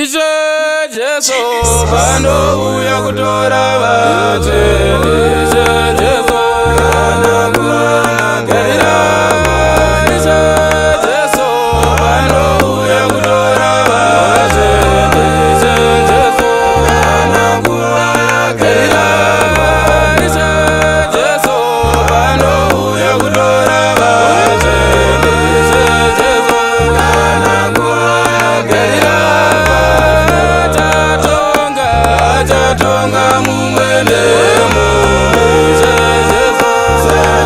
Ishe Jesu vanouya kutora vatende. Ishe Jesu vanogarira vanhu. Ishe Jesu vanouya kutora vatende. Ishe Jesu vanogarira vanhu. Ishe Jesu vanouya kutora vatende. Ishe Jesu vanogarira Chatonga mumwene mumwe. Ishe Jesu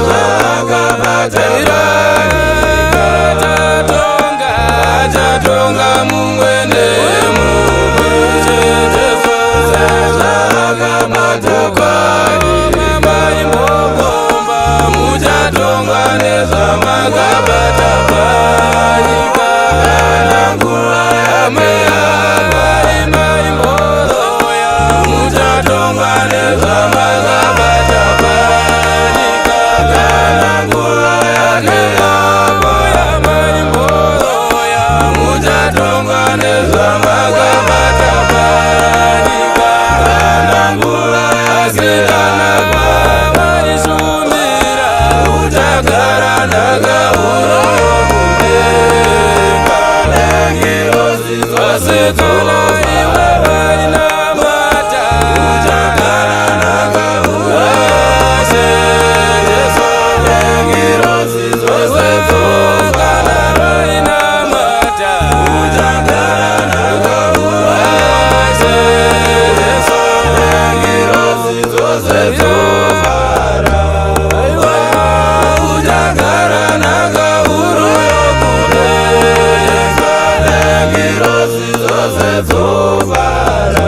zvakabatsira. Chatonga mumwene mumwe. Ishe Jesu zvakabatsira. Maimbokomba muchatonga nezvamakabata panyika. Kana nguva yameyamba muchatonga nezvamakabata panyika. Kana nguva yake yako yamaimboroya muchatonga nezvamakabata panyika. Kana nguva yake yanaka marishumira uchagara ndakaurayo kudenga. Lengirozi dzose dzoloiwa vainamata uchagara ndakaurayo. Jesu lengirozi dzose dzogara vainamata uchagara ndakaurayo. Jesu lengirozi dzose dzogara uchagara ndakaurayo kudenga. Lengirozi dzose dzogara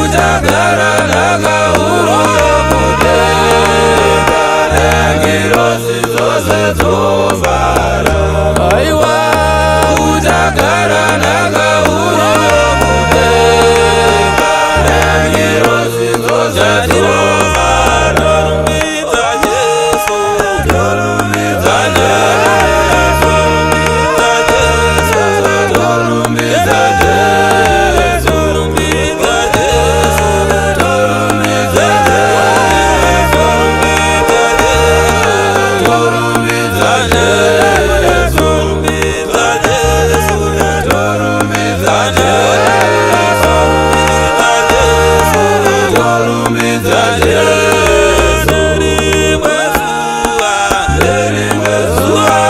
uchagara ndakaurayo kudenga. Lengirozi dzose dzogara uchagara ndakaurayo kudenga. Lengirozi dzose dzogara. Rumbidza Jesu, rumbidza Jesu, rumbidza Jesu, rumbidza Jesu, rumbidza Jesu, rumbidza Jesu, rumbidza Jesu, rumbidza Jesu, rumbidza Jesu. Rimwe zuva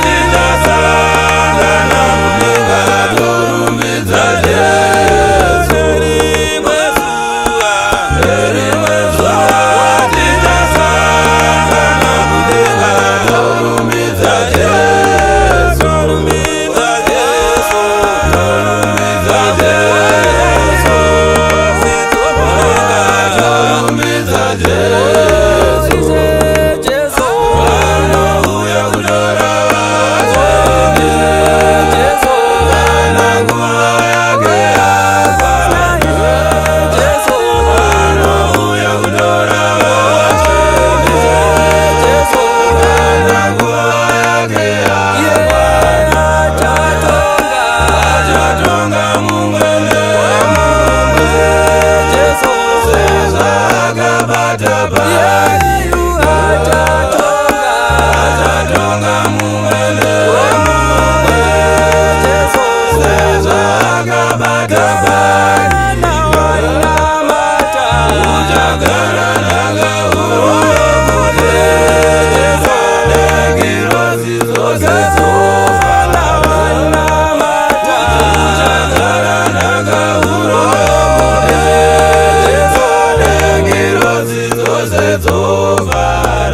tichasangana mudenga torumbidza Jesu. Rimwe zuva tichasangana mudenga torumbidza Jesu. Rumbidza Jesu, rumbidza Jesu, torumbidza Jesu. Vanouya kutora vatende. Kana nguva yake yakwana. Vanouya kutora vatende. Kana nguva yake yakwana. Chatonga mumwene mumwe. Zvakabata panyika. Chatonga mumwene mumwe. Zvakabata panyika. Uchagara ndakaurayo kudenga. Lengirozi dzose dzogara uchagara ndakaurayo kudenga. Lengirozi dzose dzogara